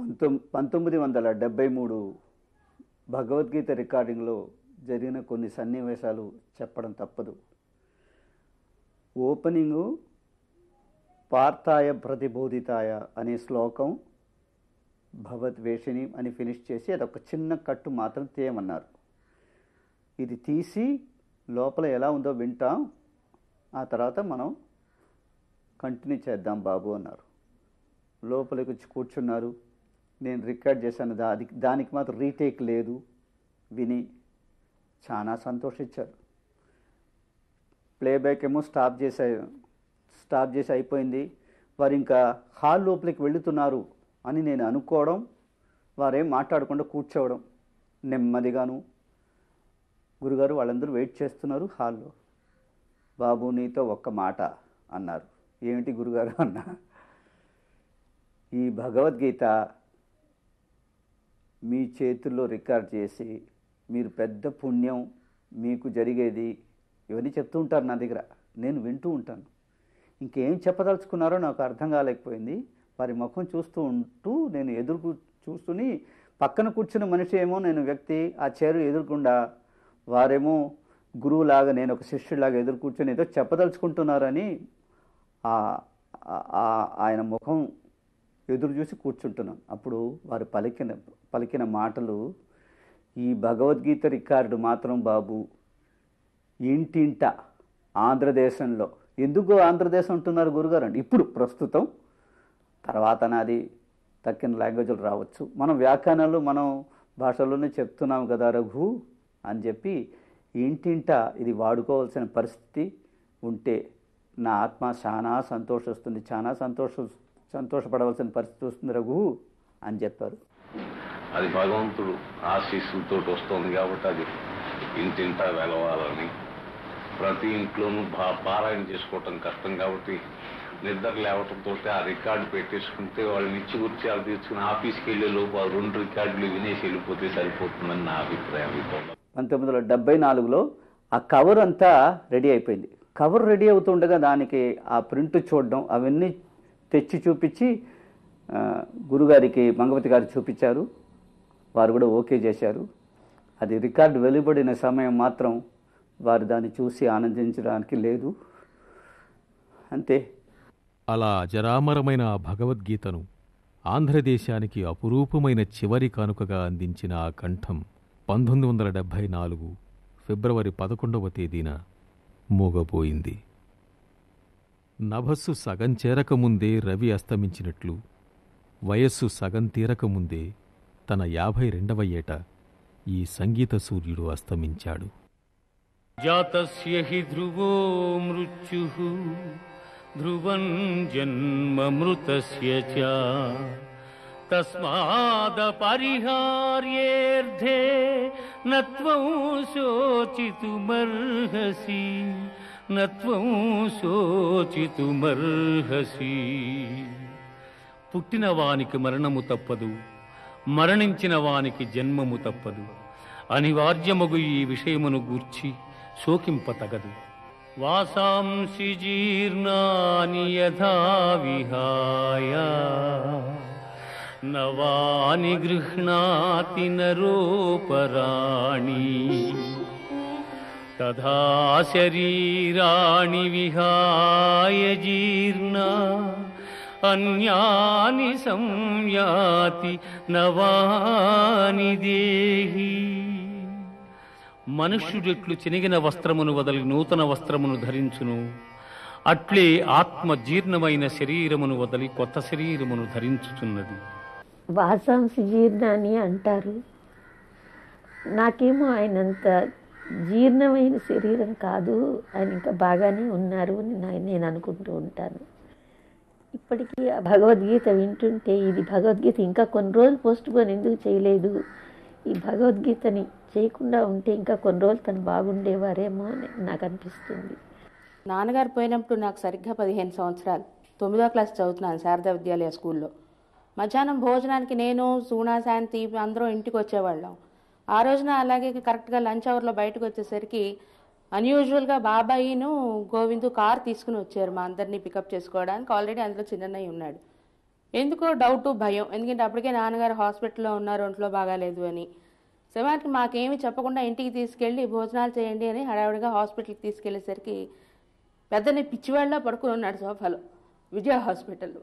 1973 భగవద్గీత రికార్డింగ్లో జరిగిన కొన్ని సన్నివేశాలు చెప్పడం తప్పదు. ఓపెనింగు పార్థాయ ప్రతిబోధితాయ అనే శ్లోకం భగవద్వేషిణి అని ఫినిష్ చేసి అదొక చిన్న కట్టు మాత్రం తీయమన్నారు. ఇది తీసి లోపల ఎలా ఉందో వింటాం, ఆ తర్వాత మనం కంటిన్యూ చేద్దాం బాబు అన్నారు. లోపలికి వచ్చి కూర్చున్నారు. నేను రికార్డ్ చేశాను, దానికి మాత్రం రీటేక్ లేదు. విని చాలా సంతోషించారు. ప్లేబ్యాక్ ఏమో స్టాప్ చేసి అయిపోయింది. వారు ఇంకా హాల్ లోపలికి వెళుతున్నారు అని నేను అనుకోవడం, వారేం మాట్లాడకుండా కూర్చోవడం నెమ్మదిగాను. గురుగారు వాళ్ళందరూ వెయిట్ చేస్తున్నారు హాల్లో. బాబు నీతో ఒక్క మాట అన్నారు. ఏమిటి గురుగారు అన్నా. ఈ భగవద్గీత మీ చేతుల్లో రికార్డ్ చేసి మీరు పెద్ద పుణ్యం మీకు జరిగేది ఇవన్నీ చెప్తూ ఉంటారు నా దగ్గర. నేను వింటూ ఉంటాను. ఇంకేం చెప్పదలుచుకున్నారో నాకు అర్థం కాలేకపోయింది. వారి ముఖం నేను చూస్తూని పక్కన కూర్చున్న మనిషి ఏమో నేను వ్యక్తి, ఆ చైర్ ఎదురుకుండా వారేమో గురువులాగా నేను ఒక శిష్యులాగా ఎదురు కూర్చొని ఏదో చెప్పదలుచుకుంటున్నారని ఆయన ముఖం ఎదురు చూసి కూర్చుంటున్నాను. అప్పుడు వారు పలికిన మాటలు, ఈ భగవద్గీత రికార్డు మాత్రం బాబు ఇంటింట ఆంధ్రదేశంలో, ఎందుకు ఆంధ్రదేశం అంటున్నారు గురుగారు అంటే ఇప్పుడు ప్రస్తుతం, తర్వాత నాది తక్కిన లాంగ్వేజ్లు రావచ్చు, మనం వ్యాఖ్యానాలు మనం భాషలోనే చెప్తున్నాం కదా రఘు అని చెప్పి ఇంటింట ఇది వాడుకోవాల్సిన పరిస్థితి ఉంటే నా ఆత్మ చాలా సంతోషిస్తుంది, చాలా సంతోషపడవలసిన పరిస్థితి వస్తుంది రఘు అని చెప్పారు. అది భగవంతుడు ఆశీస్సులతో వస్తుంది కాబట్టి అది ఇంటింటా వెలవాలని, ప్రతి ఇంట్లోనూ పారాయణ చేసుకోవటం కష్టం కాబట్టి నిద్ర లేవటంతో ఆ రికార్డు పెట్టేసుకుంటే వాళ్ళు నిత్యకృత్యాలు తీసుకుని ఆఫీస్కి వెళ్ళే లోపు ఆ 2 రికార్డులు వినేసి వెళ్ళిపోతే సరిపోతుందని నా అభిప్రాయం. 1974లో ఆ కవర్ అంతా రెడీ అయిపోయింది. కవర్ రెడీ అవుతుండగా దానికి ఆ ప్రింట్ చూడడం, అవన్నీ తెచ్చి చూపించి గురుగారికి మంగవతి గారు చూపించారు. వారు కూడా ఓకే చేశారు. అది రికార్డు వెలువడిన సమయం మాత్రం వారు దాన్ని చూసి ఆనందించడానికి లేదు. అంతే. అలా అజరామరమైన ఆ భగవద్గీతను ఆంధ్రదేశానికి అపురూపమైన చివరి కానుకగా అందించిన ఆ కంఠం 1974 ఫిబ్రవరి 11వ తేదీన మూగబోయింది. నభస్సు సగం చేరకముందే రవి అస్తమించినట్లు వయస్సు సగం తీరకముందే తన 52వ ఏట ఈ సంగీత సూర్యుడు అస్తమించాడు. జాతస్య హి ధ్రువో మృత్యుః ధ్రువం జన్మ మృతస్య చ తస్మాదపరిహార్యేర్థే నత్వం శోచితుమర్హసి నత్వం శోచితుమర్హసి. పుట్టిన వానికి మరణము తప్పదు, మరణించిన వానికి జన్మము తప్పదు. అనివార్యమగు ఈ విషయమును గూర్చి శోకింపతగదు. వాసాంసి జీర్ణాని యథా విహాయ నవాని గృహ్ణాతి నరోపరాణి తథా శరీరాణి విహాయ జీర్ణా అన్యాని సంయాతి నవాని దేహి. మనుష్యుడెట్లు చినిగిన వస్త్రమును వదలి నూతన వస్త్రమును ధరించును, అట్లే ఆత్మ జీర్ణమైన శరీరమును వదలి కొత్త శరీరమును ధరించుచున్నది. వాసాంసి జీర్ణాన్ని అంటారు. నాకేమో ఆయనంత జీర్ణమైన శరీరం కాదు, ఆయన ఇంకా బాగానే ఉన్నారు అని నేను అనుకుంటూ ఉంటాను. ఇప్పటికీ ఆ భగవద్గీత వింటుంటే ఇది భగవద్గీత ఇంకా కొన్ని రోజులు పోస్ట్ పోన్ ఎందుకు చేయలేదు, ఈ భగవద్గీతని చేయకుండా ఉంటే ఇంకా కొన్ని రోజులు తను బాగుండేవారేమో అని నాకు అనిపిస్తుంది. నాన్నగారు పోయినప్పుడు నాకు సరిగ్గా 15 సంవత్సరాలు. 9వ క్లాస్ చదువుతున్నాను శారదా విద్యాలయ స్కూల్లో. మధ్యాహ్నం భోజనానికి నేను సూనా శాంతి అందరూ ఇంటికి వచ్చేవాళ్ళం. ఆ రోజున అలాగే కరెక్ట్గా లంచ్ అవర్లో బయటకు వచ్చేసరికి అన్యూజువల్గా బాబాయిను గోవిందు కార్ తీసుకుని వచ్చారు మా అందరినీ పికప్ చేసుకోవడానికి. ఆల్రెడీ అందులో చిన్నయ్య ఉన్నాడు. ఎందుకో డౌట్, భయం. ఎందుకంటే అప్పటికే నాన్నగారు హాస్పిటల్లో ఉన్నారు, ఒంట్లో బాగాలేదు అని. శవానికి మాకేమీ చెప్పకుండా ఇంటికి తీసుకెళ్ళి భోజనాలు చేయండి అని హడావిడిగా హాస్పిటల్కి తీసుకెళ్లేసరికి పెద్దని పిచ్చివాళ్ళ పడుకుని ఉన్నాడు సోఫాలో విజయ హాస్పిటల్లో.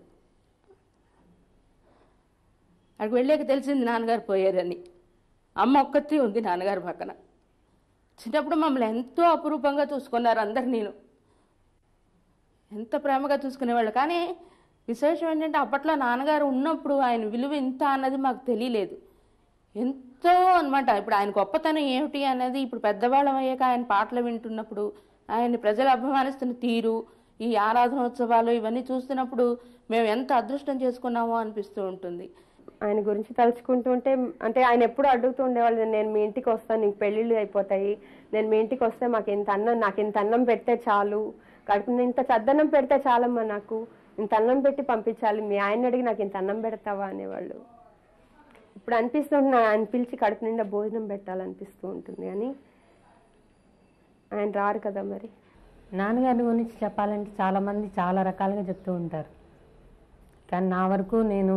అక్కడికి వెళ్ళాక తెలిసింది నాన్నగారు పోయారని. అమ్మ ఒక్కతే ఉంది నాన్నగారు పక్కన. చిన్నప్పుడు మమ్మల్ని ఎంతో అపురూపంగా చూసుకున్నారు అందరు, నేను ఎంత ప్రేమగా చూసుకునేవాళ్ళు. కానీ విశేషం ఏంటంటే అప్పట్లో నాన్నగారు ఉన్నప్పుడు ఆయన విలువ ఇంత అన్నది మాకు తెలియలేదు. ఎంతో అనమాట. ఇప్పుడు ఆయన గొప్పతనం ఏమిటి అన్నది ఇప్పుడు పెద్దవాళ్ళం అయ్యాక ఆయన పాటలు వింటున్నప్పుడు, ఆయన్ని ప్రజలు అభిమానిస్తున్న తీరు, ఈ ఆరాధనోత్సవాలు ఇవన్నీ చూస్తున్నప్పుడు మేము ఎంత అదృష్టం చేసుకున్నామో అనిపిస్తూ ఉంటుంది. ఆయన గురించి తలుచుకుంటూ ఉంటే, అంటే ఆయన ఎప్పుడు అడుగుతూ ఉండేవాళ్ళు, నేను మీ ఇంటికి వస్తాను, నీకు పెళ్ళిళ్ళు అయిపోతాయి, నేను మీ ఇంటికి వస్తే నాకు ఇంత అన్నం పెడితే చాలు, కడుపు ఇంత చద్దన్నం పెడితే చాలమ్మా, నాకు ఇంత అన్నం పెట్టి పంపించాలి, మీ ఆయన అడిగి నాకు ఇంత అన్నం పెడతావా అనేవాళ్ళు. ఇప్పుడు అనిపిస్తుంది ఆయన పిలిచి కడుపు నిండా భోజనం పెట్టాలనిపిస్తూ ఉంటుంది, కానీ ఆయన రారు కదా. మరి నాన్నగారి గురించి చెప్పాలంటే చాలామంది చాలా రకాలుగా చెప్తూ ఉంటారు, కానీ నా వరకు నేను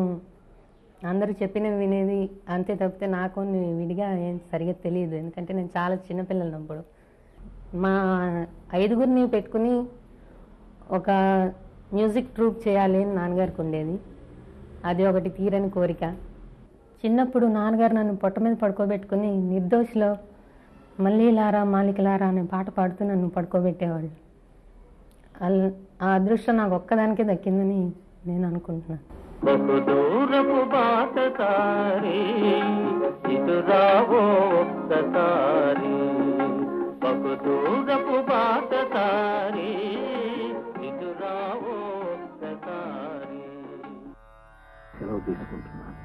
అందరూ చెప్పినవి వినేది అంతే తప్పితే నాకు విడిగా ఏం సరిగ్గా తెలియదు. ఎందుకంటే నేను చాలా చిన్నపిల్లలప్పుడు మా 5గురిని పెట్టుకుని ఒక మ్యూజిక్ ట్రూప్ చేయాలి అని నాన్నగారికి ఉండేది. అది ఒకటి తీరని కోరిక. చిన్నప్పుడు నాన్నగారు నన్ను పొట్ట మీద పడుకోబెట్టుకుని నిర్దోషిలో మల్లీలారా మాలికలారా అనే పాట పాడుతూ నన్ను పడుకోబెట్టేవాళ్ళు. ఆ అదృష్టం నాకు ఒక్కదానికే దక్కిందని నేను అనుకుంటున్నాను. బహుదూరపు బాటసారి ఇటు రావో ఒక్కసారి, బహుదూరపు బాటసారి ఇటు రావో ఒక్కసారి. సెలవు తీసుకుంటున్నాను.